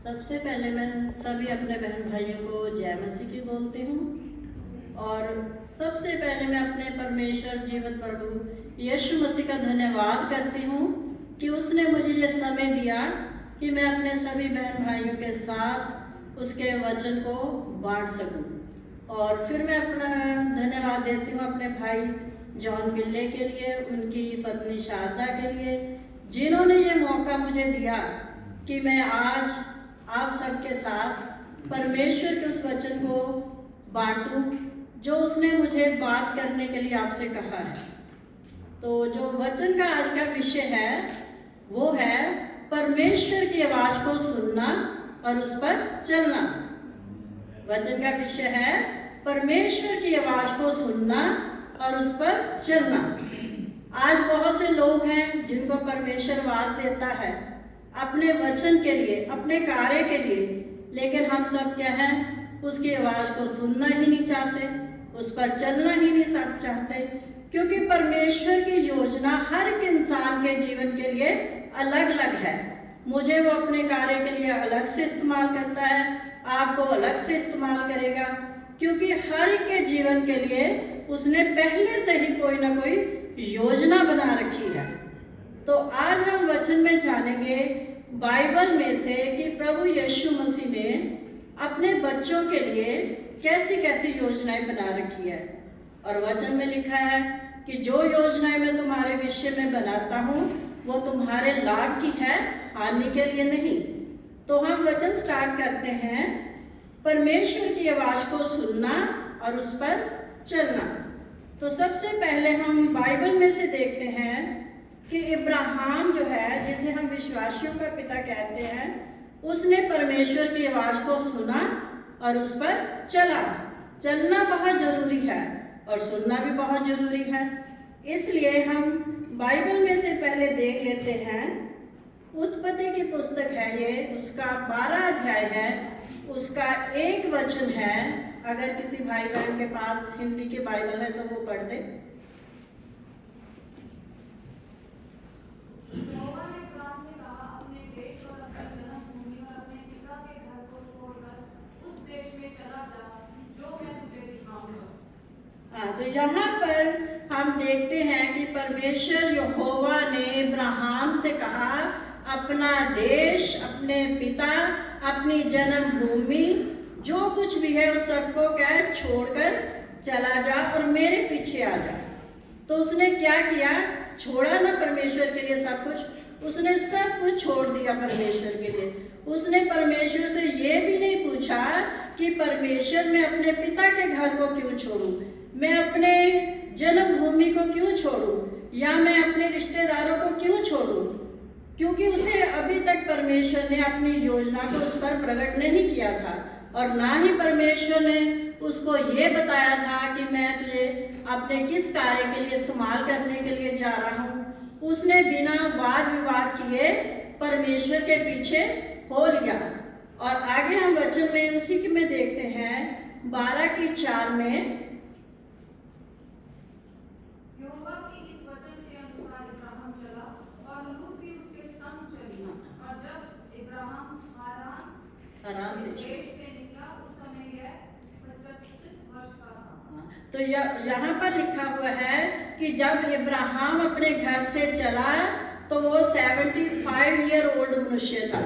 सबसे पहले मैं सभी अपने बहन भाइयों को जय मसीह की बोलती हूँ और सबसे पहले मैं अपने परमेश्वर जीवित प्रभु यीशु मसीह का धन्यवाद करती हूँ कि उसने मुझे ये समय दिया कि मैं अपने सभी बहन भाइयों के साथ उसके वचन को बांट सकूँ। और फिर मैं अपना धन्यवाद देती हूँ अपने भाई जॉन बिल्ले के लिए, उनकी पत्नी शारदा के लिए, जिन्होंने ये मौका मुझे दिया कि मैं आज आप सबके साथ परमेश्वर के उस वचन को बांटूं जो उसने मुझे बात करने के लिए आपसे कहा है। तो जो वचन का आज का विषय है वो है परमेश्वर की आवाज को सुनना और उस पर चलना। वचन का विषय है परमेश्वर की आवाज को सुनना और उस पर चलना। आज बहुत से लोग हैं जिनको परमेश्वर आवाज देता है अपने वचन के लिए, अपने कार्य के लिए, लेकिन हम सब क्या हैं, उसकी आवाज को सुनना ही नहीं चाहते, उस पर चलना ही नहीं चाहते, क्योंकि परमेश्वर की योजना हर एक इंसान के जीवन के लिए अलग अलग है। मुझे वो अपने कार्य के लिए अलग से इस्तेमाल करता है, आपको अलग से इस्तेमाल करेगा, क्योंकि हर एक के जीवन के लिए उसने पहले से ही कोई ना कोई योजना बना रखी है। तो आज हम वचन में जानेंगे बाइबल में से कि प्रभु यीशु मसीह ने अपने बच्चों के लिए कैसी कैसी योजनाएं बना रखी है। और वचन में लिखा है कि जो योजनाएं मैं तुम्हारे विषय में बनाता हूँ वो तुम्हारे लाभ की है, हानि के लिए नहीं। तो हम वचन स्टार्ट करते हैं, परमेश्वर की आवाज को सुनना और उस पर चलना। तो सबसे पहले हम बाइबल में से देखते हैं कि इब्राहिम जो है, जिसे हम विश्वासियों का पिता कहते हैं, उसने परमेश्वर की आवाज को सुना और उस पर चला। चलना बहुत जरूरी है और सुनना भी बहुत जरूरी है। इसलिए हम बाइबल में से पहले देख लेते हैं, उत्पत्ति की पुस्तक है ये, उसका 12 अध्याय है, उसका 1 वचन है। अगर किसी भाई बहन के पास हिंदी के बाइबल है तो वो पढ़ दे। तो यहाँ पर हम देखते हैं कि परमेश्वर यहोवा ने इब्राहिम से कहा, अपना देश, अपने पिता, अपनी जन्मभूमि, जो कुछ भी है उस सबको क्या छोड़कर चला जा और मेरे पीछे आ जा। तो उसने क्या किया, छोड़ा ना परमेश्वर के लिए सब कुछ, उसने सब कुछ छोड़ दिया परमेश्वर के लिए। उसने परमेश्वर से ये भी नहीं पूछा कि परमेश्वर मैं अपने पिता के घर को क्यों छोड़ूं, मैं अपने जन्मभूमि को क्यों छोड़ूं, या मैं अपने रिश्तेदारों को क्यों छोड़ूं, क्योंकि उसे अभी तक परमेश्वर ने अपनी योजना को उस पर प्रकट नहीं किया था और ना ही परमेश्वर ने उसको ये बताया था कि मैं तुझे अपने किस कार्य के लिए इस्तेमाल करने के लिए जा रहा हूँ। उसने बिना वाद विवाद किए परमेश्वर के पीछे हो लिया। और आगे हम वचन में उसी के में देखते हैं 12:4 में, हारान देश से निकला, उस समय यह 35 वर्ष का था। तो यहाँ पर लिखा हुआ है कि जब इब्राहिम अपने घर से चला तो वो 75 ईयर ओल्ड मनुष्य था।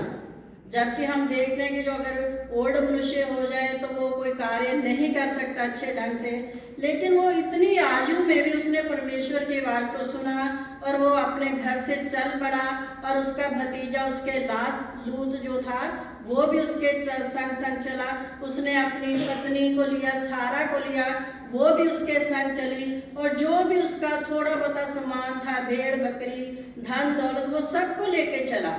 जबकि हम देखते हैं कि जो अगर ओल्ड मनुष्य हो जाए तो वो कोई कार्य नहीं कर सकता अच्छे ढंग से, लेकिन वो इतनी आयु में भी उसने परमेश्वर की आवाज को सुना और वो अपने घर से चल पड़ा। और उसका भतीजा, उसके लूत जो था, वो भी उसके संग संग चला। उसने अपनी पत्नी को लिया, सारा को लिया, वो भी उसके संग चली। और जो भी उसका थोड़ा बहुत सामान था, भेड़ बकरी, धन दौलत, वो सबको लेके चला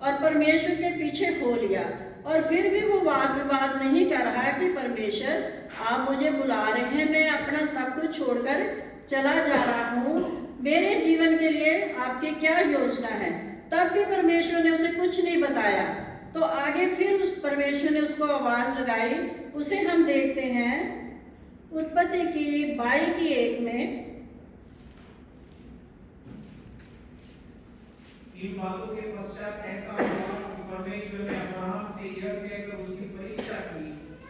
और परमेश्वर के पीछे हो लिया। और फिर भी वो वाद विवाद नहीं कर रहा कि परमेश्वर आप मुझे बुला रहे हैं, मैं अपना सब कुछ छोड़कर चला जा रहा हूँ, मेरे जीवन के लिए आपकी क्या योजना है। तब भी परमेश्वर ने उसे कुछ नहीं बताया। तो आगे फिर उस परमेश्वर ने उसको आवाज लगाई। उसे हम देखते हैं उत्पत्ति की 22:1 में, इन बातों के पश्चात ऐसा हुआ कि परमेश्वर ने अब्राहम से यह कहकर उसकी परीक्षा की,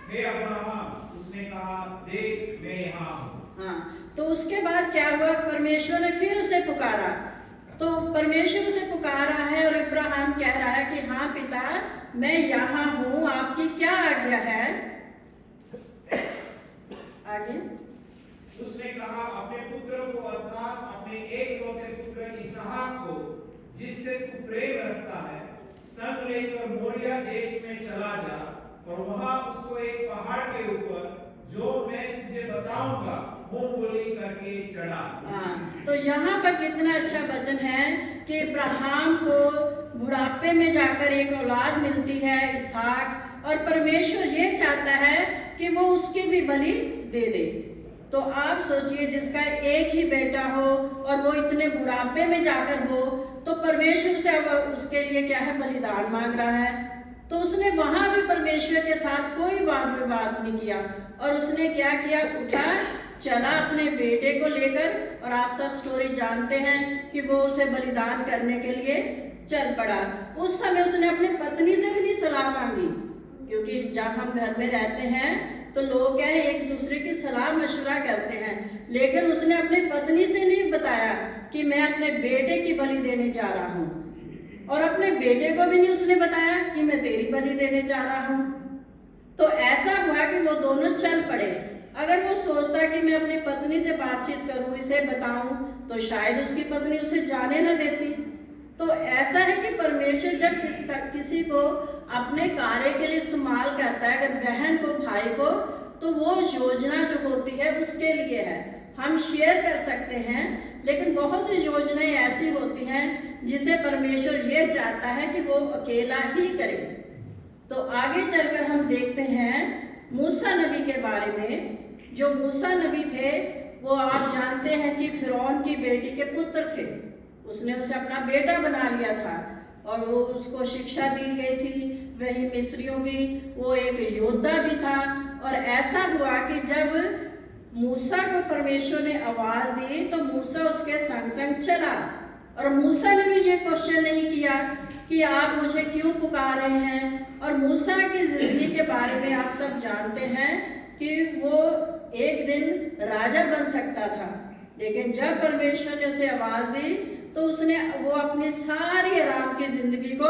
हे अब्राहम, उसने कहा, देख मैं यहाँ हूँ। हाँ, तो उसके बाद क्या हुआ, परमेश्वर ने फिर उसे पुकारा। तो परमेश्वर उसे पुकारा है और अब्राहम कह रहा है कि हाँ पिता, मैं यहाँ हूँ, आपकी क्या आज्ञा है। आगे उसने कहा, अपने पुत्र को अर्थात अपने एकलौते पुत्र इसहाक को, जिससे तू प्रेम रखता है, संग लेकर मोरिया देश में चला जा और वहां उसको एक पहाड़ के ऊपर, जो मैं तुझे बताऊंगा, मुंह बोली करके चढ़ा। तो यहाँ पर कितना अच्छा वचन है कि अब्राहम को बुढ़ापे में जाकर एक औलाद मिलती है, इसहाक, और परमेश्वर ये चाहता है कि वो उसकी भी बलि दे दे। तो आप सोचिए, जिसका एक ही बेटा हो और वो इतने बुढ़ापे में जाकर हो, तो परमेश्वर से अब उसके लिए क्या है, बलिदान मांग रहा है। तो उसने वहां भी परमेश्वर के साथ कोई वाद विवाद नहीं किया, और उसने क्या किया, उठा, चला अपने बेटे को लेकर, और आप सब स्टोरी जानते हैं कि वो उसे बलिदान करने के लिए चल पड़ा। उस समय उसने अपनी पत्नी से भी नहीं सलाह मांगी, क्योंकि जब हम घर में रहते हैं तो लोग क्या है, एक दूसरे की सलाह मशवरा करते हैं, लेकिन उसने अपनी पत्नी से नहीं बताया कि मैं अपने बेटे की बलि देने जा रहा हूँ, और अपने बेटे को भी नहीं उसने बताया कि मैं तेरी बलि देने जा रहा हूँ। तो ऐसा हुआ कि वो दोनों चल पड़े। अगर वो सोचता कि मैं अपनी पत्नी से बातचीत करूं, इसे बताऊं, तो शायद उसकी पत्नी उसे जाने न देती। तो ऐसा है कि परमेश्वर जब किसी को अपने कार्य के लिए इस्तेमाल करता है, अगर बहन को, भाई को, तो वो योजना जो होती है उसके लिए है। हम शेयर कर सकते हैं, लेकिन बहुत सी योजनाएं ऐसी होती हैं जिसे परमेश्वर ये चाहता है कि वो अकेला ही करे। तो आगे चलकर हम देखते हैं मूसा नबी के बारे में। जो मूसा नबी थे, वो आप जानते हैं कि फिरौन की बेटी के पुत्र थे। उसने उसे अपना बेटा बना लिया था, और वो उसको शिक्षा दी गई थी वही मिस्रियों की। वो एक योद्धा भी था। और ऐसा हुआ कि जब मूसा को परमेश्वर ने आवाज दी, तो मूसा उसके संग संग चला, और मूसा ने भी ये क्वेश्चन नहीं किया कि आप मुझे क्यों पुकार रहे हैं। और मूसा की जिंदगी के बारे में आप सब जानते हैं कि वो एक दिन राजा बन सकता था, लेकिन जब परमेश्वर ने उसे आवाज दी, तो उसने वो अपनी सारी आराम की जिंदगी को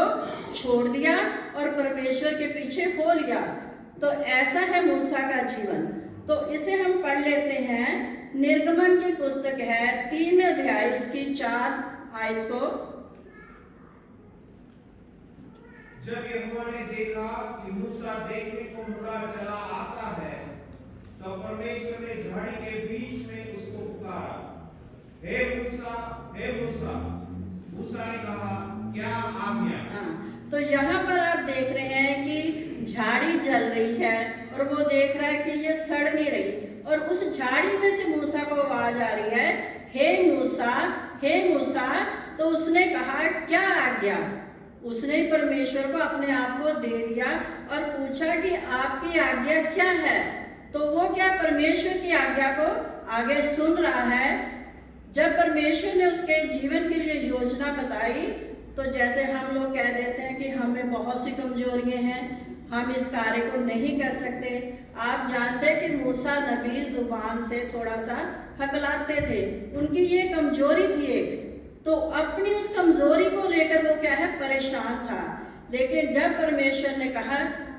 छोड़ दिया और परमेश्वर के पीछे हो लिया। तो ऐसा है मूसा का जीवन। तो इसे हम पढ़ लेते हैं। निर्गमन की पुस्तक है 3 अध्याय उसकी 4 आयत को। जब यहोवा ने देखा कि मूसा देखने को मुड़ा चला आता है, तो परमेश्वर ने झाड़ी के बीच में उसको पुकारा, हे मूसा, हे मूसा। मूसा ने कहा, क्या आज्ञा। तो यहाँ पर आप देख रहे हैं कि झाड़ी जल रही है, और वो देख रहा है कि ये सड़ नहीं रही, और उस झाड़ी में से मूसा को आवाज आ रही है, हे मूसा, हे मूसा। तो उसने कहा, क्या आज्ञा। उसने परमेश्वर को अपने आप को दे दिया और पूछा कि आपकी आज्ञा क्या है। तो वो क्या परमेश्वर की आज्ञा को आगे सुन रहा है। जब परमेश्वर ने उसके जीवन के लिए योजना बताई, तो जैसे हम लोग कह देते हैं कि हमें बहुत सी कमजोरियां हैं, हम इस कार्य को नहीं कर सकते। आप जानते हैं कि मूसा नबी जुबान से थोड़ा सा हकलाते थे, उनकी ये कमजोरी थी एक। तो अपनी उस कमजोरी को लेकर वो क्या है, परेशान था। लेकिन जब परमेश्वर ने कहा,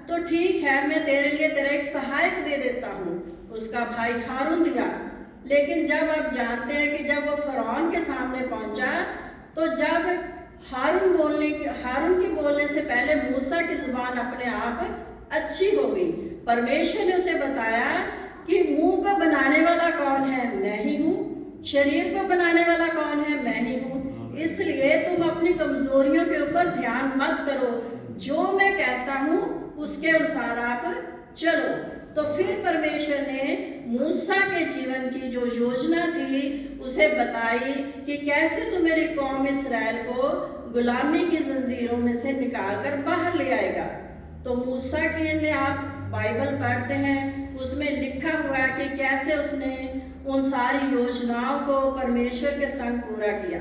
तो ठीक है, मैं तेरे लिए तेरा एक सहायक दे देता हूँ, उसका भाई हारून दिया। लेकिन जब आप जानते हैं कि जब वो फरौन के सामने पहुंचा, तो जब हारून के बोलने से पहले मूसा की जुबान अपने आप अच्छी हो गई। परमेश्वर ने उसे बताया कि मुंह को बनाने वाला कौन है, मैं ही हूँ। शरीर को बनाने वाला कौन है, मैं ही हूँ। इसलिए तुम अपनी कमजोरियों के ऊपर ध्यान मत करो, जो मैं कहता हूँ उसके अनुसार आप चलो। तो फिर परमेश्वर ने मूसा के जीवन की जो योजना थी उसे बताई कि कैसे तू मेरी कौम इस्राएल को गुलामी की जंजीरों में से निकालकर बाहर ले आएगा। तो मूसा की ने आप बाइबल पढ़ते हैं, उसमें लिखा हुआ है कि कैसे उसने उन सारी योजनाओं को परमेश्वर के संग पूरा किया।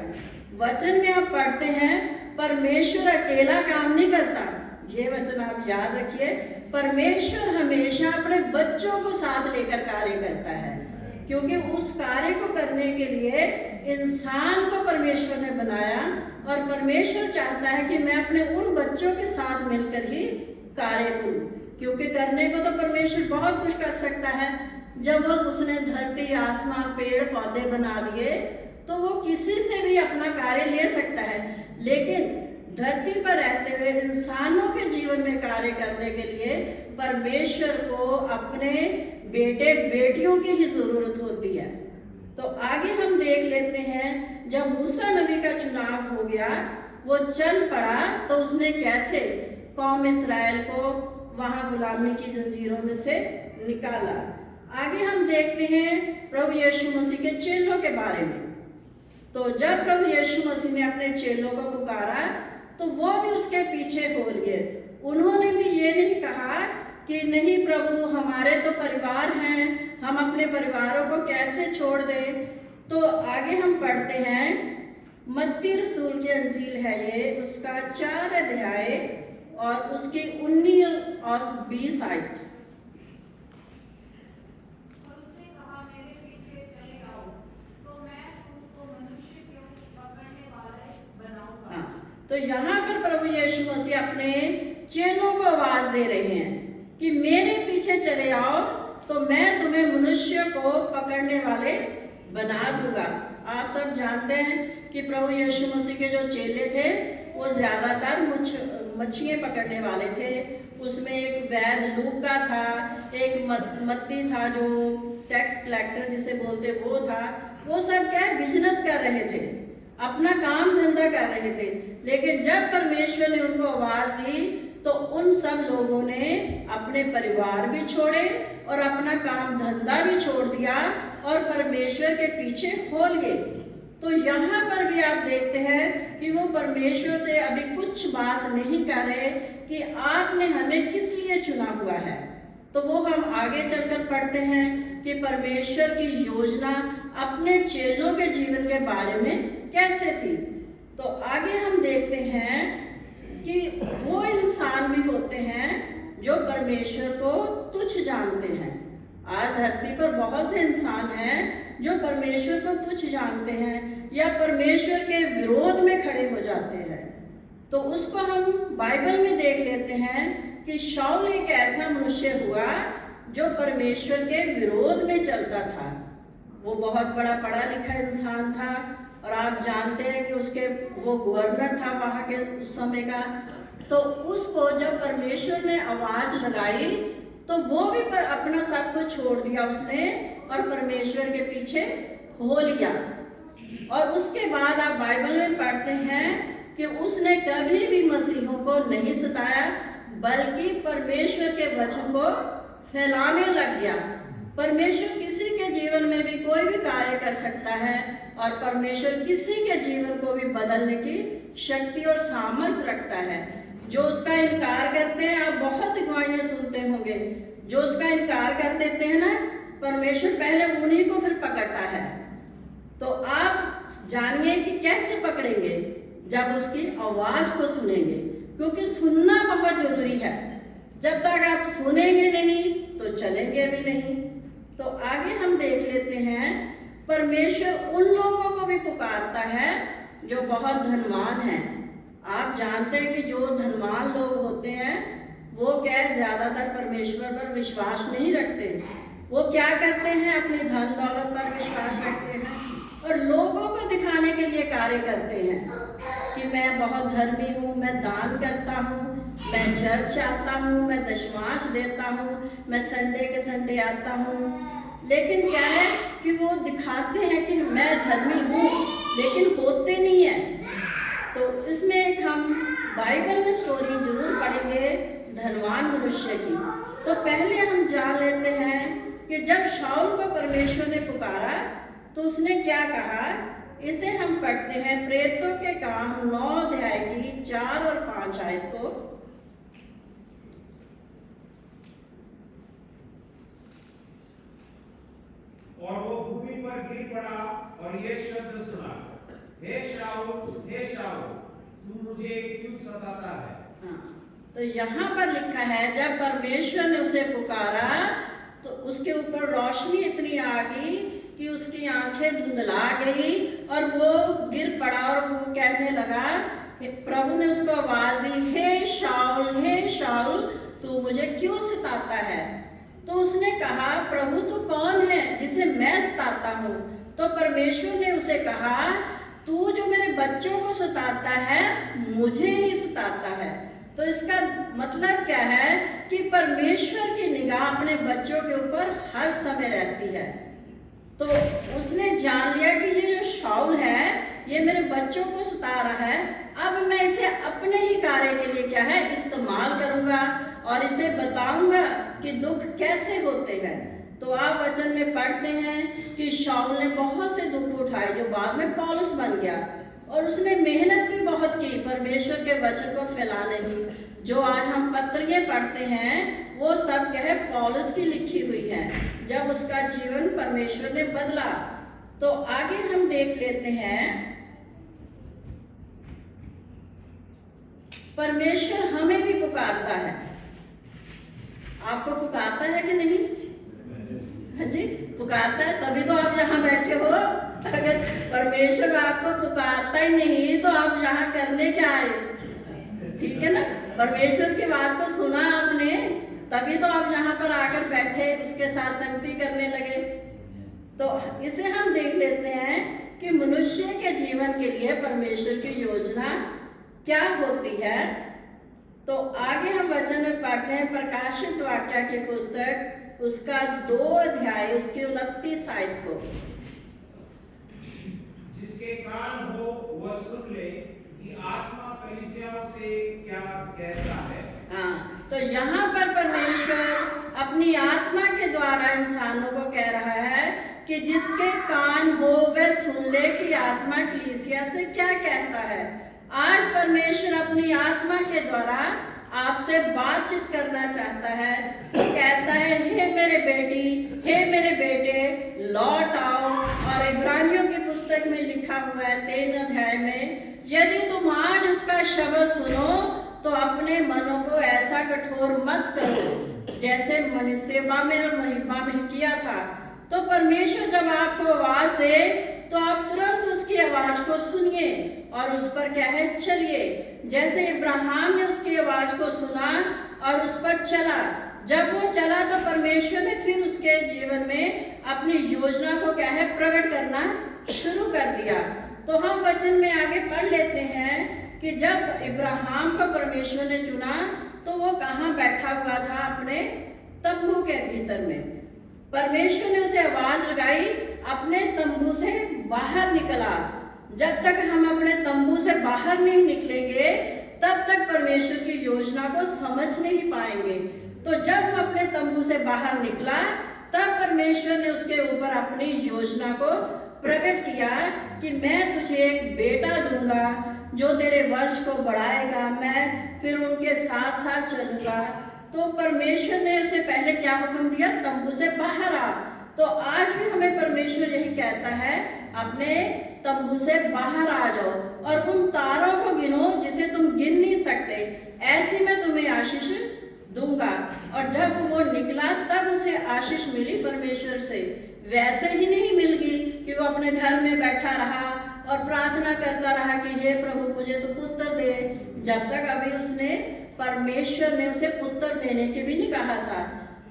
वचन में आप पढ़ते हैं परमेश्वर अकेला काम नहीं करता। ये वचन आप याद रखिए, परमेश्वर हमेशा अपने बच्चों को साथ लेकर कार्य करता है, क्योंकि उस कार्य को करने के लिए इंसान को परमेश्वर ने बनाया और परमेश्वर चाहता है कि मैं अपने उन बच्चों के साथ मिलकर ही कार्य करूं, क्योंकि करने को तो परमेश्वर बहुत कुछ कर सकता है। जब वो उसने धरती, आसमान, पेड़ पौधे बना दिए तो वो किसी से भी अपना कार्य ले सकता है, लेकिन धरती पर रहते हुए इंसानों के जीवन में कार्य करने के लिए परमेश्वर को अपने बेटे बेटियों की ही जरूरत होती है। तो आगे हम देख लेते हैं, जब मूसा नबी का चुनाव हो गया, वो चल पड़ा, तो उसने कैसे कौम इस्राएल को वहां गुलामी की जंजीरों में से निकाला। आगे हम देखते हैं प्रभु यीशु मसीह के चेलों के बारे में। तो जब प्रभु यीशु मसीह ने अपने चेलों को पुकारा तो वो भी उसके पीछे हो लिए। उन्होंने भी ये नहीं कहा कि नहीं प्रभु, हमारे तो परिवार हैं, हम अपने परिवारों को कैसे छोड़ दें। तो आगे हम पढ़ते हैं, मत्ती रसूल की अंजील है ये, उसका 4 अध्याय और उसकी 19 और 20 आयत। तो यहाँ पर प्रभु यीशु मसीह अपने चेलों को आवाज दे रहे हैं कि मेरे पीछे चले आओ तो मैं तुम्हें मनुष्य को पकड़ने वाले बना दूंगा। आप सब जानते हैं कि प्रभु यीशु मसीह के जो चेले थे वो ज्यादातर मछलियाँ पकड़ने वाले थे। उसमें एक वैद लूका था, एक मत्ती था जो टैक्स कलेक्टर जिसे बोलते वो था। वो सब क्या बिजनेस कर रहे थे, अपना काम धंधा कर रहे थे। लेकिन जब परमेश्वर ने उनको आवाज दी तो उन सब लोगों ने अपने परिवार भी छोड़े और अपना काम धंधा भी छोड़ दिया और परमेश्वर के पीछे हो लिए। तो यहाँ पर भी आप देखते हैं कि वो परमेश्वर से अभी कुछ बात नहीं कर रहे कि आपने हमें किस लिए चुना हुआ है। तो वो हम आगे चलकर पढ़ते हैं कि परमेश्वर की योजना अपने चेलों के जीवन के बारे में कैसे थी। तो आगे हम देखते हैं कि वो इंसान भी होते हैं जो परमेश्वर को तुच्छ जानते हैं। आज धरती पर बहुत से इंसान हैं जो परमेश्वर को तुच्छ जानते हैं या परमेश्वर के विरोध में खड़े हो जाते हैं। तो उसको हम बाइबल में देख लेते हैं कि शाऊल एक ऐसा मनुष्य हुआ जो परमेश्वर के विरोध में चलता था। वो बहुत बड़ा पढ़ा लिखा इंसान था और आप जानते हैं कि वो गवर्नर था वहाँ के उस समय का। तो उसको जब परमेश्वर ने आवाज लगाई तो वो भी पर अपना सब कुछ छोड़ दिया उसने और परमेश्वर के पीछे हो लिया। और उसके बाद आप बाइबल में पढ़ते हैं कि उसने कभी भी मसीहों को नहीं सताया, बल्कि परमेश्वर के वचन को फैलाने लग गया। परमेश्वर किसी के जीवन में भी कोई भी कार्य कर सकता है और परमेश्वर किसी के जीवन को भी बदलने की शक्ति और सामर्थ्य रखता है। जो उसका इनकार करते हैं, आप बहुत सी गवाहियां सुनते होंगे, जो उसका इनकार कर देते हैं ना, परमेश्वर पहले उन्हीं को फिर पकड़ता है। तो आप जानिए कि कैसे पकड़ेंगे, जब उसकी आवाज को सुनेंगे, क्योंकि सुनना बहुत जरूरी है। जब तक आप सुनेंगे नहीं तो चलेंगे भी नहीं। तो आगे हम देख लेते हैं, परमेश्वर उन लोगों को भी पुकारता है जो बहुत धनवान हैं। आप जानते हैं कि जो धनवान लोग होते हैं वो क्या है, ज्यादातर परमेश्वर पर विश्वास नहीं रखते। वो क्या करते हैं, अपनी धन दौलत पर विश्वास रखते हैं और लोगों को दिखाने के लिए कार्य करते हैं कि मैं बहुत धर्मी हूँ, मैं दान करता हूँ, मैं चर्च आता हूँ, मैं दशमांश देता हूँ, मैं संडे के संडे आता हूँ। लेकिन क्या है कि वो दिखाते हैं कि मैं धर्मी हूँ, लेकिन होते नहीं है। तो इसमें एक हम बाइबल में स्टोरी जरूर पढ़ेंगे धनवान मनुष्य की। तो पहले हम जान लेते हैं कि जब शाऊल को परमेश्वर ने पुकारा तो उसने क्या कहा। इसे हम पढ़ते हैं प्रेरितों के काम 9 अध्याय की 4 और 5 आयत को। और वो भूमि गिर पड़ा और ये शब्द सुना, हे शाऊल, तू मुझे क्यों सताता है? हाँ, तो यहाँ पर लिखा है जब परमेश्वर ने उसे पुकारा तो उसके ऊपर रोशनी इतनी आ गई कि उसकी आंखें धुंधला गई और वो गिर पड़ा और वो कहने लगा, प्रभु ने उसको आवाज दी, हे शाऊल, तू मुझे क्यों सताता है? तो उसने कहा, प्रभु तू कौन है जिसे मैं सताता हूँ? तो परमेश्वर ने उसे कहा, तू जो मेरे बच्चों को सताता है मुझे ही सताता है। तो इसका मतलब क्या है कि परमेश्वर की निगाह अपने बच्चों के ऊपर हर समय रहती है। तो उसने जान लिया कि ये जो शाऊल है ये मेरे बच्चों को सता रहा है, अब मैं इसे अपने ही कार्य के लिए क्या है इस्तेमाल करूंगा और इसे बताऊंगा कि दुख कैसे होते हैं। तो आप वचन में पढ़ते हैं कि शाऊल ने बहुत से दुख उठाए जो बाद में पौलुस बन गया और उसने मेहनत भी बहुत की परमेश्वर के वचन को फैलाने की। जो आज हम पत्रियां पढ़ते हैं वो सब क्या है पौलुस की लिखी हुई है, जब उसका जीवन परमेश्वर ने बदला। तो आगे हम देख लेते हैं, परमेश्वर हमें भी पुकारता है। आपको पुकारता है कि नहीं? हाँ जी, पुकारता है, तभी तो आप यहाँ बैठे हो। अगर परमेश्वर आपको पुकारता ही नहीं तो आप यहाँ करने क्या आए? ठीक है ना, परमेश्वर की बात को सुना आपने, तभी तो आप यहाँ पर आकर बैठे, उसके साथ संगति करने लगे। तो इसे हम देख लेते हैं कि मनुष्य के जीवन के लिए परमेश्वर की योजना क्या होती है। तो आगे हम वचन में पढ़ते हैं प्रकाशित वाक्य की पुस्तक उसका 2 अध्याय उसके 29 आयत को। जिसके कान हो वह सुन ले कि आत्मा कलीसियाओं से क्या कहता है। हाँ, तो यहाँ पर परमेश्वर अपनी आत्मा के द्वारा इंसानों को कह रहा है कि जिसके कान हो वह सुन ले कि आत्मा कलीसिया से क्या कहता है। आज परमेश्वर अपनी आत्मा के द्वारा आपसे बातचीत करना चाहता है। वो कहता है, हे मेरे बेटी, हे मेरे बेटे, लौट आओ। और इब्रानियों की पुस्तक में लिखा हुआ है 3 अध्याय में, यदि तुम आज उसका शब्द सुनो तो अपने मनों को ऐसा कठोर मत करो जैसे मनुष्यबा में और महिमा में किया था। तो परमेश्वर जब आपको आवाज दे तो आप तुरंत उसकी आवाज को सुनिए और उस पर क्या है चलिए। जैसे इब्राहिम ने उसकी आवाज को सुना और उस पर चला, जब वो चला तो परमेश्वर ने फिर उसके जीवन में अपनी योजना को क्या है प्रकट करना शुरू कर दिया। तो हम वचन में आगे पढ़ लेते हैं कि जब इब्राहिम को परमेश्वर ने चुना तो वो कहाँ बैठा हुआ था? अपने तंबू के भीतर में। परमेश्वर ने उसे आवाज लगाई, अपने तंबू से बाहर निकला। जब तक हम अपने तंबू से बाहर नहीं निकलेंगे तब तक परमेश्वर की योजना को समझ नहीं पाएंगे। तो जब वो अपने तंबू से बाहर निकला तब परमेश्वर ने उसके ऊपर अपनी योजना को प्रकट किया कि मैं तुझे एक बेटा दूंगा जो तेरे वंश को बढ़ाएगा, मैं फिर उनके साथ साथ चलूंगा। तो परमेश्वर ने उसे पहले क्या हुक्म दिया? तंबू से बाहर आ। तो आज भी हमें परमेश्वर यही कहता है, अपने तंबू से बाहर आ जाओ और उन तारों को गिनो जिसे तुम गिन नहीं सकते, ऐसी मैं तुम्हें आशीष दूंगा। और जब वो निकला तब उसे आशीष मिली परमेश्वर से। वैसे ही नहीं मिल गई कि वो अपने घर में बैठा रहा और प्रार्थना करता रहा कि हे प्रभु मुझे तो पुत्र दे, जब तक अभी उसने परमेश्वर ने उसे पुत्र देने के भी नहीं कहा था।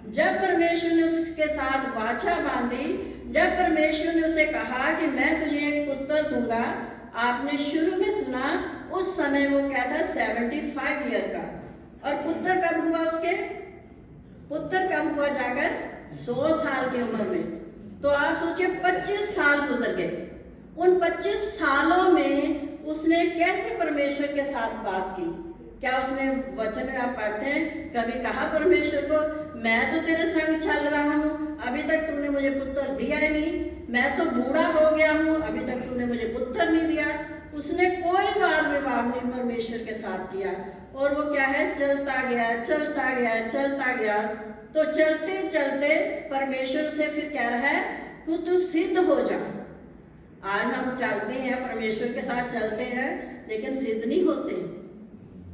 जब परमेश्वर ने उसके साथ वाचा बांधी, जब परमेश्वर ने उसे कहा कि मैं तुझे एक पुत्र दूंगा, आपने शुरू में सुना उस समय वो क्या था? 75 ईयर का। और पुत्र कब हुआ उसके? पुत्र कब हुआ? जाकर 100 साल की उम्र में। तो आप सोचिए 25 साल गुजर गए। उन 25 सालों में उसने कैसे परमेश्वर के साथ बात की? क्या उसने वचन में आप पढ़ते हैं कभी कहा परमेश्वर को, मैं तो तेरे संग चल रहा हूँ, अभी तक तूने मुझे पुत्र दिया ही नहीं, मैं तो बूढ़ा हो गया हूँ, अभी तक तूने मुझे पुत्र नहीं दिया। उसने कोई वाद विवाद नहीं परमेश्वर के साथ किया और वो क्या है? चलता गया चलता गया चलता गया। तो चलते चलते परमेश्वर से फिर कह रहा है, तू सिद्ध हो जा। आज हम चलते हैं, परमेश्वर के साथ चलते हैं, लेकिन सिद्ध नहीं होते,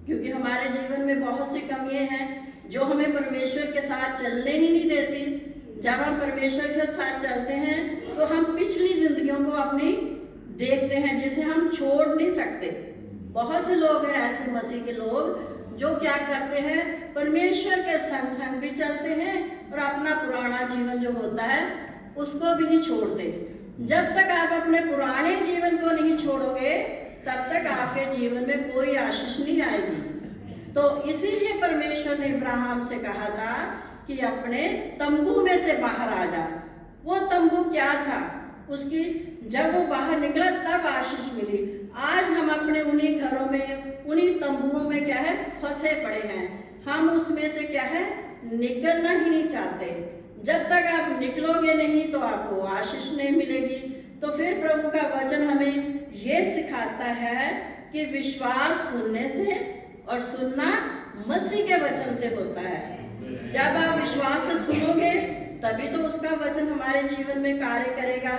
क्योंकि हमारे जीवन में बहुत सी कमियां हैं जो हमें परमेश्वर के साथ चलने ही नहीं देती। जब हम परमेश्वर के साथ चलते हैं तो हम पिछली जिंदगियों को अपनी देखते हैं, जिसे हम छोड़ नहीं सकते। बहुत से लोग हैं ऐसे मसीह के लोग जो क्या करते हैं, परमेश्वर के संग संग भी चलते हैं और अपना पुराना जीवन जो होता है उसको भी नहीं छोड़ते। जब तक आप अपने पुराने जीवन को नहीं छोड़ोगे तब तक आपके जीवन में कोई आशीष नहीं आएगी। तो इसीलिए परमेश्वर ने अब्राहम से कहा था कि अपने तंबू में से बाहर आ जा। वो तंबू क्या था, उसकी जब वो बाहर निकला तब आशीष मिली। आज हम अपने उन्हीं घरों में, उन्हीं तंबुओं में क्या है, फंसे पड़े हैं। हम उसमें से क्या है, निकलना ही नहीं चाहते। जब तक आप निकलोगे नहीं तो आपको आशीष नहीं मिलेगी। तो फिर प्रभु का वचन हमें ये सिखाता है कि विश्वास सुनने से और सुनना मसीह के वचन से होता है। जब आप विश्वास से सुनोगे तभी तो उसका वचन हमारे जीवन में कार्य करेगा।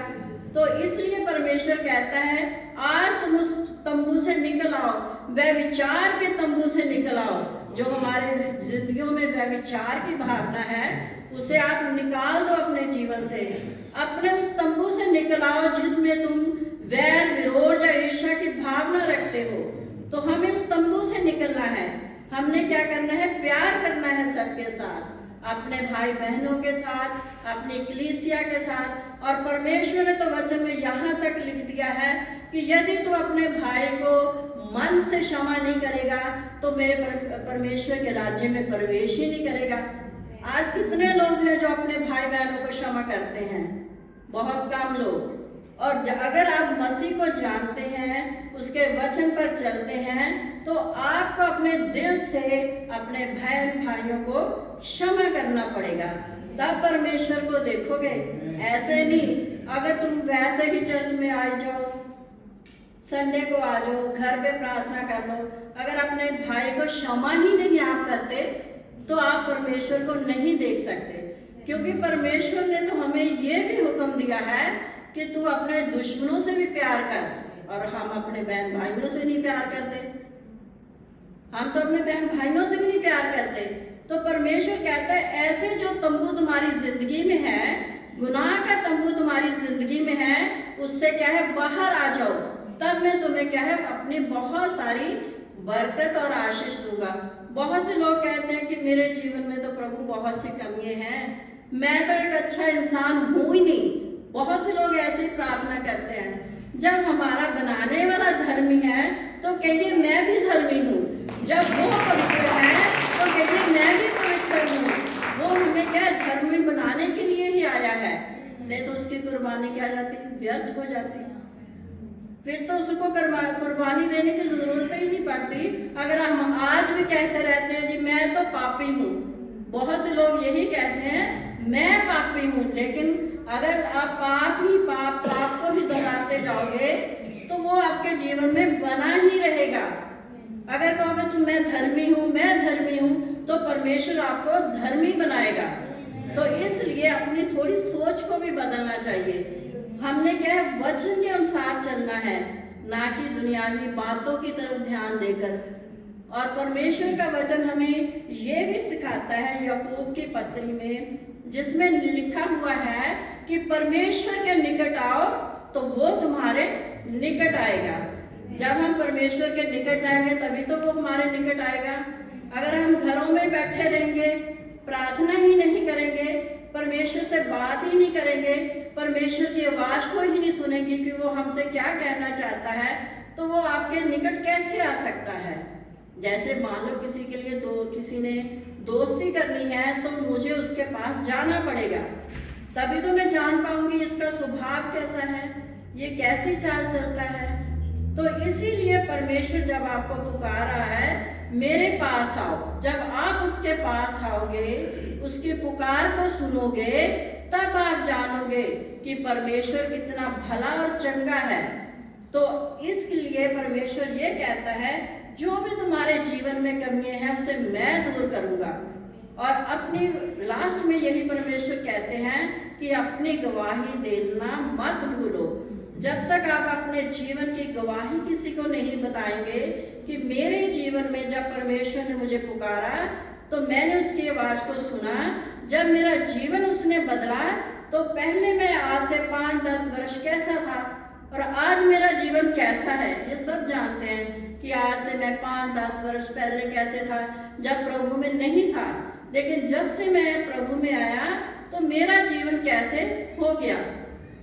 तो इसलिए परमेश्वर कहता है आज तुम उस तंबू से निकल आओ, व्यभिचार के तंबू से निकल आओ। जो हमारे जिंदगियों में व्यभिचार की भावना है उसे आप निकाल दो अपने जीवन से। अपने उस तंबू से निकल आओ जिसमें तुम वैर, विरोध या ईर्ष्या की भावना रखते हो। तो हमें उस तंबू से निकलना है। हमने क्या करना है, प्यार करना है सबके साथ, अपने भाई बहनों के साथ, अपनी कलीसिया के साथ। और परमेश्वर ने तो वचन में यहाँ तक लिख दिया है कि यदि तू अपने भाई को मन से क्षमा नहीं करेगा तो मेरे परमेश्वर के राज्य में प्रवेश ही नहीं करेगा। आज कितने लोग हैं जो अपने भाई बहनों को क्षमा करते हैं? बहुत कम लोग। और अगर आप मसीह को जानते हैं, उसके वचन पर चलते हैं, तो आपको अपने दिल से अपने बहन भाइयों को क्षमा करना पड़ेगा, तब परमेश्वर को देखोगे। ऐसे नहीं, अगर तुम वैसे ही चर्च में आ जाओ, संडे को आ जाओ, घर पे प्रार्थना कर लो, अगर अपने भाई को क्षमा ही नहीं आप करते तो आप परमेश्वर को नहीं देख सकते। क्योंकि परमेश्वर ने तो हमें ये भी हुक्म दिया है कि तू अपने दुश्मनों से भी प्यार कर, और हम अपने बहन भाइयों से नहीं प्यार करते। हम तो अपने बहन भाइयों से भी नहीं प्यार करते। तो परमेश्वर कहता है ऐसे जो तंबू तुम्हारी जिंदगी में है, गुनाह का तंबू तुम्हारी जिंदगी में है, उससे क्या है, बाहर आ जाओ, तब मैं तुम्हें क्या है, अपनी बहुत सारी बरकत और आशीष दूंगा। बहुत से लोग कहते हैं कि मेरे जीवन में तो प्रभु बहुत सी कमियां हैं, मैं तो एक अच्छा इंसान हूं ही नहीं। बहुत से लोग ऐसे ही प्रार्थना करते हैं। जब हमारा बनाने वाला धर्मी है तो कहिए मैं भी धर्मी हूँ, जब वो पवित्र है तो कहिए मैं भी पवित्र हूँ। वो हमें क्या धर्मी बनाने के लिए ही आया है, नहीं तो उसकी कुर्बानी क्या जाती, व्यर्थ हो जाती। फिर तो उसको कुर्बानी देने की जरूरत ही नहीं पड़ती। अगर हम आज भी कहते रहते हैं जी मैं तो पापी हूँ, बहुत से लोग यही कहते हैं मैं पापी हूँ, लेकिन अगर आप पाप को ही दोहराते जाओगे तो वो आपके जीवन में बना ही रहेगा। अगर कहोगे तुम मैं धर्मी हूँ तो परमेश्वर आपको धर्मी बनाएगा। तो इसलिए अपनी थोड़ी सोच को भी बदलना चाहिए। हमने क्या है, वचन के अनुसार चलना है, ना कि दुनियावी बातों की तरफ ध्यान देकर। और परमेश्वर का वचन हमें ये भी सिखाता है याकूब की पत्री में, जिसमें लिखा हुआ है कि परमेश्वर के निकट आओ तो वो तुम्हारे निकट आएगा। जब हम परमेश्वर के निकट जाएंगे तभी तो वो हमारे निकट आएगा। अगर हम घरों में बैठे रहेंगे, प्रार्थना ही नहीं करेंगे, परमेश्वर से बात ही नहीं करेंगे, परमेश्वर की आवाज को ही नहीं सुनेंगे कि वो हमसे क्या कहना चाहता है, तो वो आपके निकट कैसे आ सकता है? जैसे मान लो किसी के लिए किसी ने दोस्ती करनी है तो मुझे उसके पास जाना पड़ेगा, तभी तो मैं जान पाऊंगी इसका स्वभाव कैसा है, ये कैसी चाल चलता है। तो इसीलिए परमेश्वर जब आपको पुकार रहा है मेरे पास आओ, जब आप उसके पास आओगे, उसकी पुकार को सुनोगे, तब आप जानोगे कि परमेश्वर कितना भला और चंगा है। तो इसलिए परमेश्वर ये कहता है जो भी तुम्हारे जीवन में कमियां हैं उसे मैं दूर करूंगा। और अपनी लास्ट में यही परमेश्वर कहते हैं कि अपनी गवाही देना मत भूलो। जब तक आप अपने जीवन की गवाही किसी को नहीं बताएंगे कि मेरे जीवन में जब परमेश्वर ने मुझे पुकारा तो मैंने उसकी आवाज को सुना, जब मेरा जीवन उसने बदला, तो पहले मैं आज से 5-10 वर्ष कैसा था और आज मेरा जीवन कैसा है, ये सब जानते हैं कि आज से मैं 5-10 वर्ष पहले कैसे था जब प्रभु में नहीं था, लेकिन जब से मैं प्रभु में आया तो मेरा जीवन कैसे हो गया।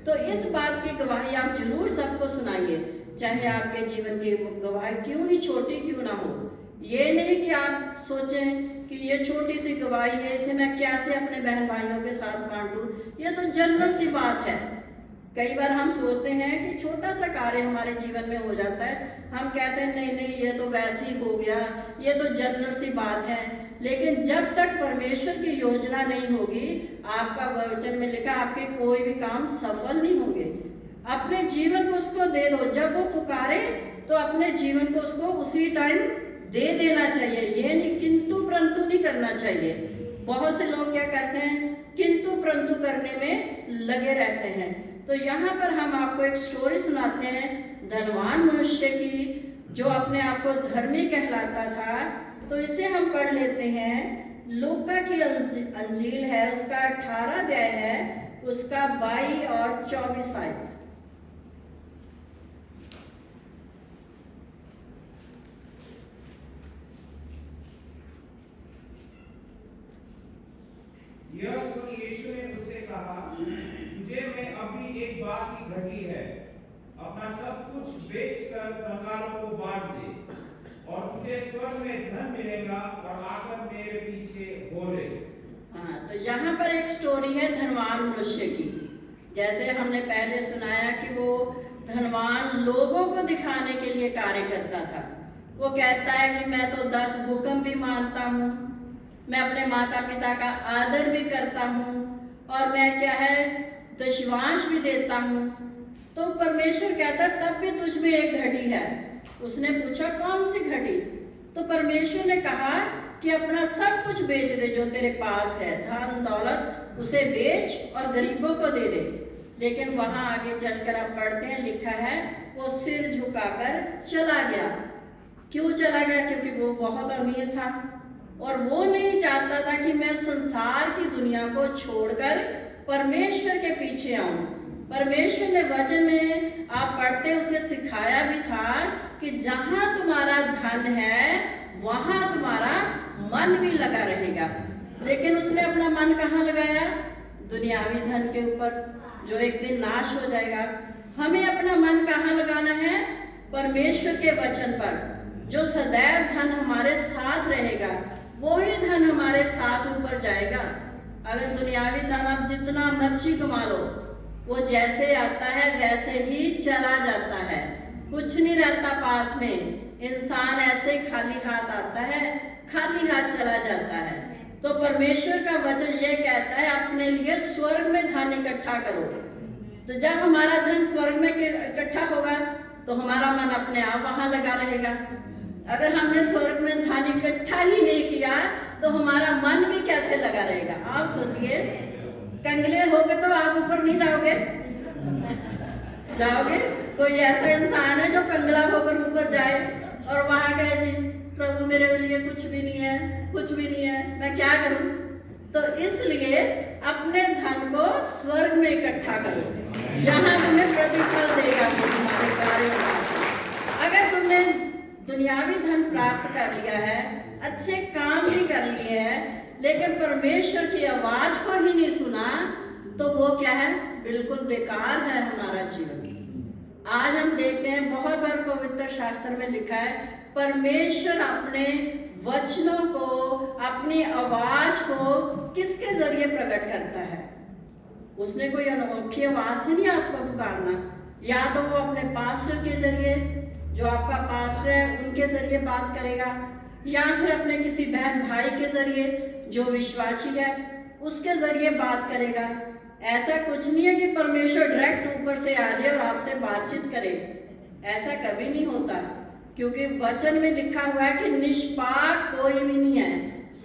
तो इस बात की गवाही आप जरूर सबको सुनाइए, चाहे आपके जीवन की गवाही क्यों ही छोटी क्यों ना हो। ये नहीं कि आप सोचें कि ये छोटी सी गवाही है, इसे मैं कैसे अपने बहन भाइयों के साथ बांटूं, ये तो जनरल सी बात है। कई बार हम सोचते हैं कि छोटा सा कार्य हमारे जीवन में हो जाता है, हम कहते हैं नहीं नहीं ये तो वैसे ही हो गया, ये तो जनरल सी बात है। लेकिन जब तक परमेश्वर की योजना नहीं होगी, आपका वचन में लिखा आपके कोई भी काम सफल नहीं होंगे। अपने जीवन को उसको दे दो, जब वो पुकारे तो अपने जीवन को उसको उसी टाइम दे देना चाहिए। ये नहीं किंतु परंतु नहीं करना चाहिए। बहुत से लोग क्या करते हैं, किंतु परंतु करने में लगे रहते हैं। तो यहाँ पर हम आपको एक स्टोरी सुनाते हैं धनवान मनुष्य की, जो अपने आप को धर्मी कहलाता था। तो इसे हम पढ़ लेते हैं। लूका की अंजील है, उसका 18 अध्याय है, उसका 22 और 24 आयत। यह सुन यीशु ने उससे कहा, तुझे मैं अभी एक बात की घटी है, अपना सब कुछ बेचकर कंगालों को बांट दे और तुझे स्वर्ग में धन मिलेगा और आकर मेरे पीछे हो ले। हाँ, तो यहाँ पर एक स्टोरी है धनवान मनुष्य की। जैसे हमने पहले सुनाया कि वो धनवान लोगों को दिखाने के लिए कार्य करता था। वो कहता है कि मैं तो 10 हुक्म भी मानता हूँ, मैं अपने माता पिता का आदर भी करता हूँ और मैं क्या है दशवांश भी देता हूँ। तो परमेश्वर कहता तब भी तुझ में एक घटी है। उसने पूछा कौन सी घटी? तो परमेश्वर ने कहा कि अपना सब कुछ बेच दे जो तेरे पास है, धन दौलत उसे बेच और गरीबों को दे दे। लेकिन वहां आगे चलकर आप पढ़ते हैं, लिखा है वो सिर झुकाकर चला गया। क्यों चला गया? क्योंकि वो बहुत अमीर था और वो नहीं चाहता था कि मैं संसार की दुनिया को छोड़कर परमेश्वर के पीछे आऊं। परमेश्वर ने वचन में आप पढ़ते उसे सिखाया भी था कि जहां तुम्हारा धन है वहां तुम्हारा मन भी लगा रहेगा। लेकिन उसने अपना मन कहाँ लगाया? दुनियावी धन के ऊपर, जो एक दिन नाश हो जाएगा। हमें अपना मन कहाँ लगाना है? परमेश्वर के वचन पर, जो सदैव धन हमारे साथ रहेगा, वही धन हमारे साथ ऊपर जाएगा। अगर दुनियावी धन आप जितना मर्जी कमा लो, वो जैसे आता है वैसे ही चला जाता है, कुछ नहीं रहता पास में। इंसान ऐसे खाली हाथ आता है, खाली हाथ चला जाता है। तो परमेश्वर का वचन ये कहता है अपने लिए स्वर्ग में धन इकट्ठा करो। तो जब हमारा धन स्वर्ग में इकट्ठा होगा तो हमारा मन अपने आप वहां लगा रहेगा। अगर हमने स्वर्ग में धन इकट्ठा ही नहीं किया तो हमारा मन भी कैसे लगा रहेगा? आप सोचिए, कंगले होगे तो आप ऊपर नहीं जाओगे? जाओगे? कोई ऐसा इंसान है जो कंगला होकर ऊपर जाए और वहां कहे जी प्रभु मेरे लिए कुछ भी नहीं है, कुछ भी नहीं है, मैं क्या करूं? तो इसलिए अपने धन को स्वर्ग में इकट्ठा करो, जहां तुम्हें प्रतिफल देगा तुम्हारे कार्यों का। अगर तुमने दुनियावी धन प्राप्त कर लिया है, अच्छे काम भी कर लिए हैं, लेकिन परमेश्वर की आवाज को ही नहीं सुना, तो वो क्या है? बिल्कुल बेकार है हमारा जीवन। आज हम देखते हैं बहुत बार पवित्र शास्त्र में लिखा है परमेश्वर अपने वचनों को, अपनी आवाज को किसके जरिए प्रकट करता है? उसने कोई अनोखी आवाज से नहीं आपको पुकारना। या तो वो अपने पास्टर के जरिए, जो आपका पास्टर है उनके जरिए बात करेगा, या फिर अपने किसी बहन भाई के जरिए जो विश्वासी है उसके जरिए बात करेगा। ऐसा कुछ नहीं है कि परमेश्वर डायरेक्ट ऊपर से आ जाए और आपसे बातचीत करे। ऐसा कभी नहीं होता, क्योंकि वचन में लिखा हुआ है कि निष्पाप कोई भी नहीं है,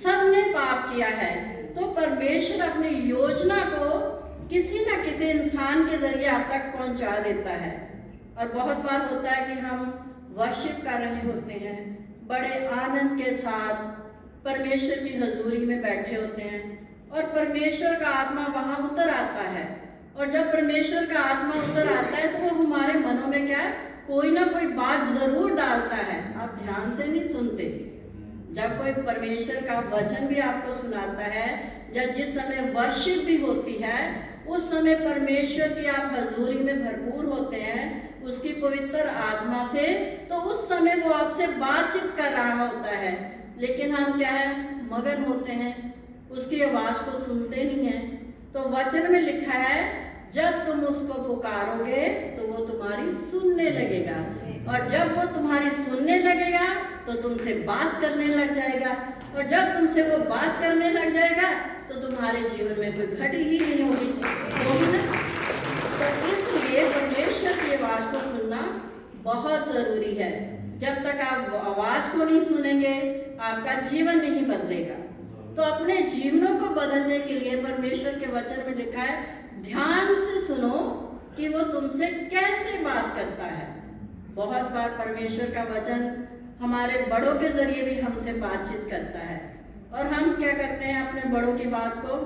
सबने पाप किया है। तो परमेश्वर अपनी योजना को किसी न किसी इंसान के जरिए आप तक पहुंचा देता है। और बहुत बार होता है कि हम वर्शिप कर रहे होते हैं, बड़े आनंद के साथ परमेश्वर की हजूरी में बैठे होते हैं और परमेश्वर का आत्मा वहाँ उतर आता है। और जब परमेश्वर का आत्मा उतर आता है तो वो हमारे मनों में क्या कोई ना कोई बात जरूर डालता है। आप ध्यान से नहीं सुनते। जब कोई परमेश्वर का वचन भी आपको सुनाता है, जब जिस समय वर्शिप भी होती है, उस समय परमेश्वर की आप हजूरी में भरपूर होते हैं उसकी पवित्र आत्मा से, तो उस समय वो आपसे बातचीत कर रहा होता है। लेकिन हम क्या है, मगन होते हैं, उसकी आवाज को सुनते नहीं है। तो वचन में लिखा है जब तुम उसको पुकारोगे तो वो तुम्हारी सुनने लगेगा, और जब वो तुम्हारी सुनने लगेगा तो तुमसे बात करने लग जाएगा, और जब तुमसे वो बात करने लग जाएगा तो तुम्हारे जीवन में कोई घटी ही नहीं होगी ना। तो इसलिए परमेश्वर की आवाज को सुनना बहुत जरूरी है। जब तक आप आवाज को नहीं सुनेंगे आपका जीवन नहीं बदलेगा। तो अपने जीवनों को बदलने के लिए परमेश्वर के वचन में लिखा है ध्यान से सुनो कि वो तुमसे कैसे बात करता है। बहुत बार परमेश्वर का वचन हमारे बड़ों के जरिए भी हमसे बातचीत करता है, और हम क्या करते हैं, अपने बड़ों की बात को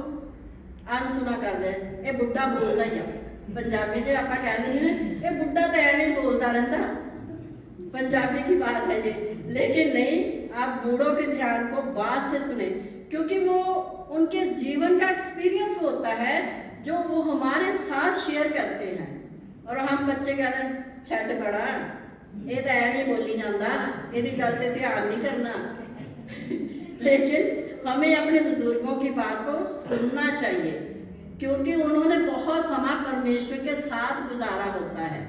अनसुना कर दे। ये बुढ़ा बोलता ही है, पंजाबी च आप कह देंगे ये बुढ़ा तो ऐਵੇਂ ही बोलता रहता, पंजाबी की बात है ये। लेकिन नहीं, आप बूढ़ों के ध्यान को बात से सुने, क्योंकि वो उनके जीवन का एक्सपीरियंस होता है जो वो हमारे साथ शेयर करते हैं। और हम बच्चे कहते हैं छड़ बड़ा ये तो ऐਵੇਂ ही बोली जाता, यदि गल ते ध्यान नहीं करना। लेकिन हमें अपने बुजुर्गों की बात को सुनना चाहिए, क्योंकि उन्होंने बहुत समय परमेश्वर के साथ गुजारा होता है।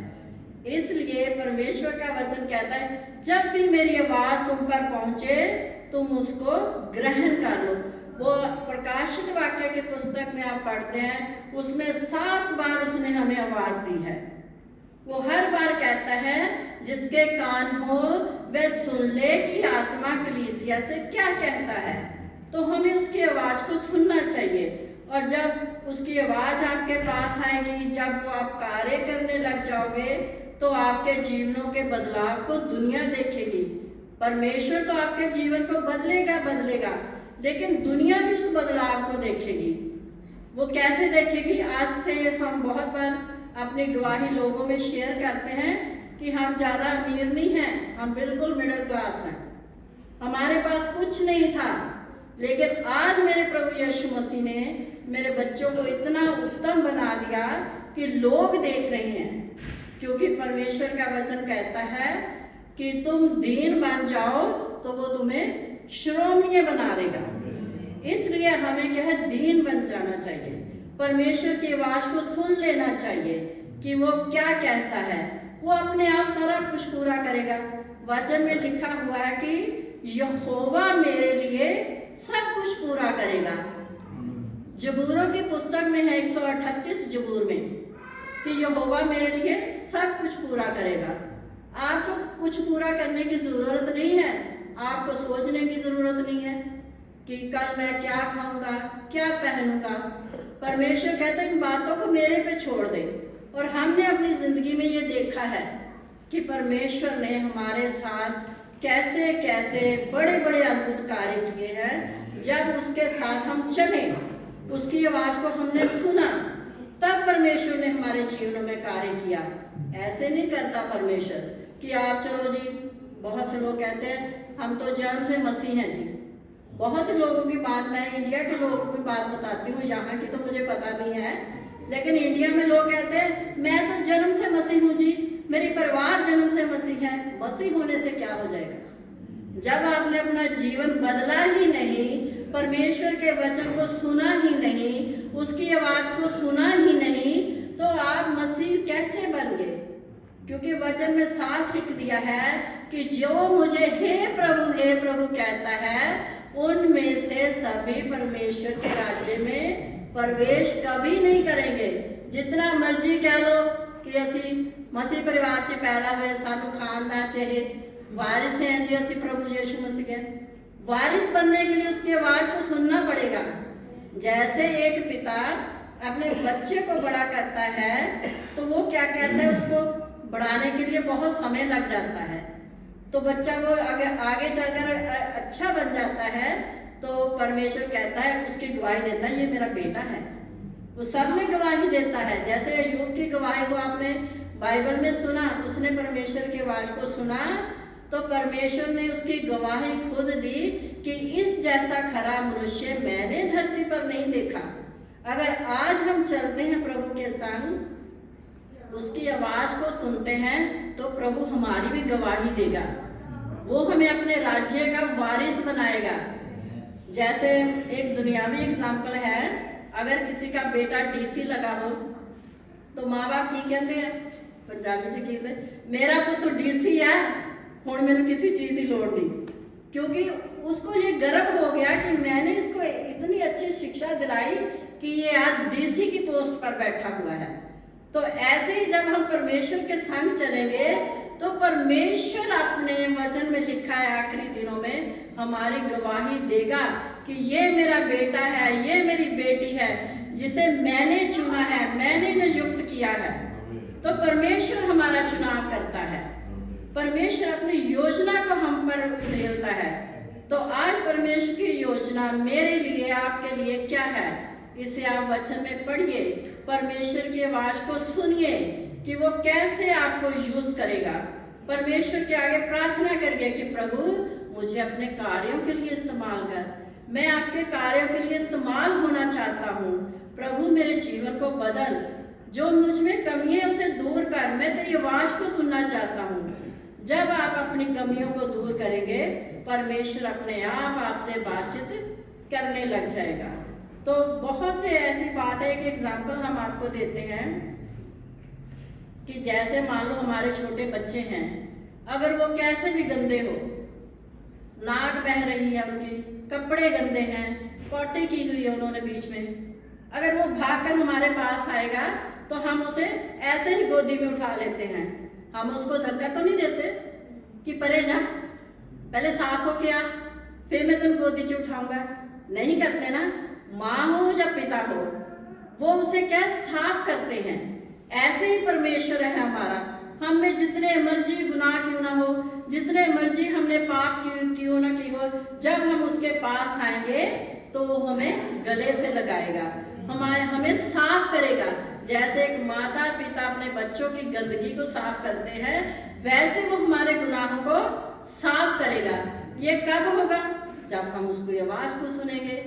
इसलिए परमेश्वर का वचन कहता है जब भी मेरी आवाज तुम पर पहुंचे तुम उसको ग्रहण कर लो। वो प्रकाशित वाक्य की पुस्तक में आप पढ़ते हैं, उसमें 7 बार उसने हमें आवाज दी है। वो हर बार कहता है जिसके कान हो वह सुन ले कि आत्मा कलीसिया से क्या कहता है। तो हमें उसकी आवाज को सुनना चाहिए, और जब उसकी आवाज आपके पास आएगी, जब वो आप कार्य करने लग जाओगे, तो आपके जीवनों के बदलाव को दुनिया देखेगी। परमेश्वर तो आपके जीवन को बदलेगा, लेकिन दुनिया भी उस बदलाव को देखेगी। वो कैसे देखेगी? आज से हम बहुत बार अपनी गवाही लोगों में शेयर करते हैं कि हम ज़्यादा अमीर नहीं हैं, हम बिल्कुल मिडिल क्लास हैं, हमारे पास कुछ नहीं था, लेकिन आज मेरे प्रभु यीशु मसीह ने मेरे बच्चों को इतना उत्तम बना दिया कि लोग देख रहे हैं। क्योंकि परमेश्वर का वचन कहता है कि तुम दीन बन जाओ तो वो तुम्हें श्रोमणीय बना देगा। इसलिए हमें क्या है, दीन बन जाना चाहिए, परमेश्वर की आवाज को सुन लेना चाहिए कि वो क्या कहता है। वो अपने आप सारा कुछ पूरा करेगा। वचन में लिखा हुआ है कि यहोवा मेरे लिए सब कुछ पूरा करेगा। जबूरों की पुस्तक में है 138 जबूर में कि यहोवा मेरे लिए सब कुछ पूरा करेगा। आपको कुछ पूरा करने की जरूरत नहीं है, आपको सोचने की जरूरत नहीं है कि कल मैं क्या खाऊंगा, क्या पहनूंगा। परमेश्वर कहता है इन बातों को मेरे पे छोड़ दे। और हमने अपनी जिंदगी में ये देखा है कि परमेश्वर ने हमारे साथ कैसे कैसे बड़े बड़े अद्भुत कार्य किए हैं। जब उसके साथ हम चले, उसकी आवाज को हमने सुना, तब परमेश्वर ने हमारे जीवनों में कार्य किया। ऐसे नहीं करता परमेश्वर कि आप चलो जी, बहुत से लोग कहते हैं हम तो जन्म से मसीह हैं जी। बहुत से लोगों की बात, मैं इंडिया के लोगों की बात बताती हूँ, यहाँ की तो मुझे पता नहीं है, लेकिन इंडिया में लोग कहते हैं मैं तो जन्म से मसीह हूँ जी, मेरी परिवार जन्म से मसीह है। मसीह होने से क्या हो जाएगा? जब आपने अपना जीवन बदला ही नहीं, परमेश्वर के वचन को सुना ही नहीं, उसकी आवाज को सुना ही नहीं, तो आप मसीह कैसे बन गए? क्योंकि वचन में साफ लिख दिया है कि जो मुझे हे प्रभु कहता है उनमें से सभी परमेश्वर के राज्य में प्रवेश कभी नहीं करेंगे। जितना मर्जी कह लो कि असी मसीह परिवार से पैदा हुए, सानू खानदान चाहे वारिस हैं जी, असी प्रभु यीशु मसीह के वारिस बनने के लिए उसकी आवाज को सुनना पड़ेगा। जैसे एक पिता अपने बच्चे को बड़ा करता है तो वो क्या कहता है, उसको बढ़ाने के लिए बहुत समय लग जाता है। तो बच्चा वो आगे चलकर अच्छा बन जाता है तो परमेश्वर कहता है, उसकी गवाही देता है, ये मेरा बेटा है। वो सब में गवाही देता है। जैसे अय्यूब की गवाही को आपने बाइबल में सुना, उसने परमेश्वर की आवाज को सुना तो परमेश्वर ने उसकी गवाही खुद दी कि इस जैसा खरा मनुष्य मैंने धरती पर नहीं देखा। अगर आज हम चलते हैं प्रभु के संग, उसकी आवाज को सुनते हैं तो प्रभु हमारी भी गवाही देगा। वो हमें अपने राज्य का वारिस बनाएगा। जैसे एक दुनियावी एग्जाम्पल है, अगर किसी का बेटा डीसी लगा हो तो माँ बाप की कहते हैं, पंजाबी से कहते हैं, मेरा पुत्र डीसी है, हुण मैंने किसी चीज की लोड़ नहीं। क्योंकि उसको ये गर्व हो गया कि मैंने इसको इतनी अच्छी शिक्षा दिलाई कि ये आज डीसी की पोस्ट पर बैठा हुआ है। तो ऐसे ही जब हम परमेश्वर के संग चलेंगे तो परमेश्वर अपने वचन में लिखा है आखिरी दिनों में हमारी गवाही देगा कि ये मेरा बेटा है, ये मेरी बेटी है, जिसे मैंने चुना है, मैंने नियुक्त किया है। तो परमेश्वर हमारा चुनाव करता है, परमेश्वर अपनी योजना को हम पर उधेलता है। तो आज परमेश्वर की योजना मेरे लिए, आपके लिए क्या है, इसे आप वचन में पढ़िए, परमेश्वर की आवाज को सुनिए कि वो कैसे आपको यूज करेगा। परमेश्वर के आगे प्रार्थना करिए कि प्रभु मुझे अपने कार्यों के लिए इस्तेमाल कर, मैं आपके कार्यों के लिए इस्तेमाल होना चाहता हूँ। प्रभु मेरे जीवन को बदल, जो मुझ में कमी है उसे दूर कर, मैं तेरी आवाज को सुनना चाहता हूँ। जब आप अपनी कमियों को दूर करेंगे परमेश्वर अपने आप आपसे बातचीत करने लग जाएगा। तो बहुत से ऐसी बात है, एक एग्जाम्पल हम आपको देते हैं कि जैसे मान लो हमारे छोटे बच्चे हैं, अगर वो कैसे भी गंदे हो, नाक बह रही है उनकी, कपड़े गंदे हैं, पोटी की हुई है उन्होंने बीच में, अगर वो भागकर हमारे पास आएगा तो हम उसे ऐसे ही गोदी में उठा लेते हैं। हम उसको धक्का तो नहीं देते कि परे जा, पहले साफ हो के आ, फिर मैं तुम गोदी से उठाऊंगा, नहीं करते ना। माँ हो या पिता हो, वो उसे क्या साफ करते हैं। ऐसे ही परमेश्वर है हमारा, हम में जितने मर्जी गुनाह क्यों ना हो, जितने मर्जी हमने पाप क्यों ना की हो, जब हम उसके पास आएंगे तो वो हमें गले से लगाएगा, हमें साफ करेगा। जैसे एक माता पिता अपने बच्चों की गंदगी को साफ करते हैं, वैसे वो हमारे गुनाहों को साफ करेगा। ये कब होगा? जब हम उसकी आवाज को सुनेंगे।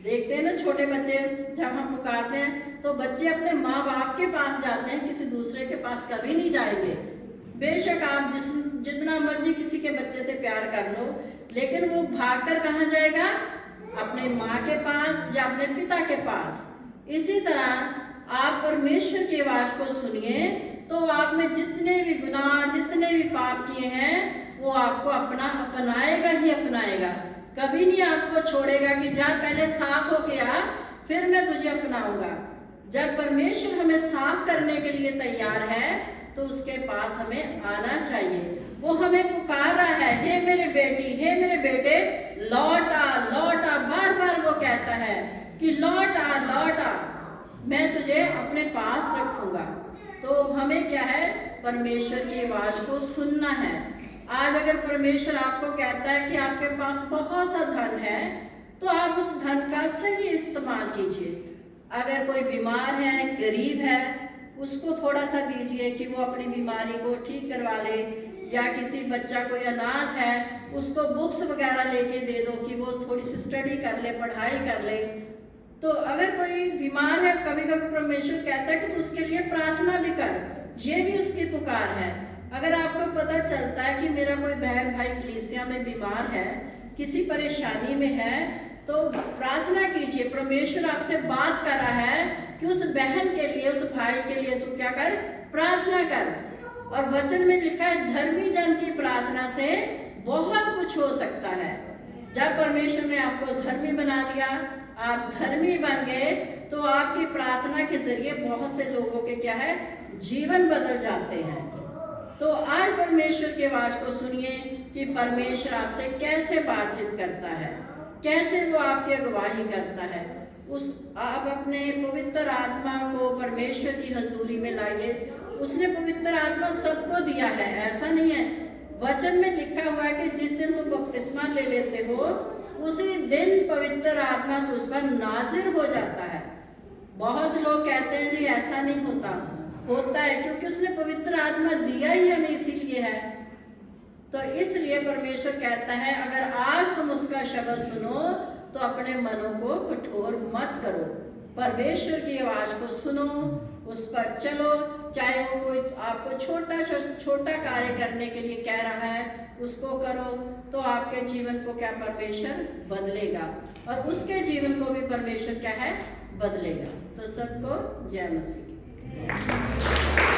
देखते हैं ना छोटे बच्चे, जब हम पुकारते हैं तो बच्चे अपने माँ बाप के पास जाते हैं, किसी दूसरे के पास कभी नहीं जाएंगे। बेशक आप जितना मर्जी किसी के बच्चे से प्यार कर लो, लेकिन वो भागकर कहाँ जाएगा? अपने माँ के पास या अपने पिता के पास। इसी तरह आप परमेश्वर की आवाज को सुनिए तो आप में जितने भी गुनाह, जितने भी पाप किए हैं, वो आपको अपनाएगा ही अपनाएगा। कभी नहीं आपको छोड़ेगा कि जा पहले साफ हो के आ, फिर मैं तुझे अपनाऊंगा। जब परमेश्वर हमें साफ करने के लिए तैयार है तो उसके पास हमें आना चाहिए। वो हमें पुकार रहा है, हे मेरे बेटी, हे मेरे बेटे, लौट आ, लौट आ। बार बार वो कहता है कि लौट आ, लौट आ, मैं तुझे अपने पास रखूंगा। तो हमें क्या है? परमेश्वर की आवाज को सुनना है। आज अगर परमेश्वर आपको कहता है कि आपके पास बहुत सा धन है तो आप उस धन का सही इस्तेमाल कीजिए। अगर कोई बीमार है, गरीब है, उसको थोड़ा सा दीजिए कि वो अपनी बीमारी को ठीक करवा ले, या किसी बच्चा कोई अनाथ है उसको बुक्स वगैरह लेके दे दो कि वो थोड़ी सी स्टडी कर ले, पढ़ाई कर ले। तो अगर कोई बीमार है, कभी कभी परमेश्वर कहता है कि तू उसके लिए प्रार्थना भी कर, ये भी उसकी पुकार है। अगर आपको पता चलता है कि मेरा कोई बहन भाई कलीसिया में बीमार है, किसी परेशानी में है, तो प्रार्थना कीजिए। परमेश्वर आपसे बात कर रहा है कि उस बहन के लिए, उस भाई के लिए तू क्या कर? प्रार्थना कर। और वचन में लिखा है धर्मी जन की प्रार्थना से बहुत कुछ हो सकता है। जब परमेश्वर ने आपको धर्मी बना दिया, आप धर्मी बन गए, तो आपकी प्रार्थना के जरिए बहुत से लोगों के क्या है? जीवन बदल जाते हैं। तो आज परमेश्वर की आवाज को सुनिए कि परमेश्वर आपसे कैसे बातचीत करता है, कैसे वो आपकी अगुवाई करता है। आप अपने पवित्र आत्मा को परमेश्वर की हजूरी में लाइए। उसने पवित्र आत्मा सबको दिया है, ऐसा नहीं है। वचन में लिखा हुआ है कि जिस दिन तुम बपतिस्मा ले लेते हो उसी दिन पवित्र आत्मा तुझ पर नाजिर हो जाता है। बहुत लोग कहते हैं जी ऐसा नहीं होता, होता है, क्योंकि उसने पवित्र आत्मा दिया ही हमें इसीलिए है। तो इसलिए परमेश्वर कहता है अगर आज तुम उसका शब्द सुनो तो अपने मनों को कठोर मत करो, परमेश्वर की आवाज को सुनो, उस पर चलो। चाहे वो कोई आपको छोटा कार्य करने के लिए कह रहा है उसको करो, तो आपके जीवन को क्या परमेश्वर बदलेगा और उसके जीवन को भी परमेश्वर क्या है बदलेगा। तो सबको जय मसीह।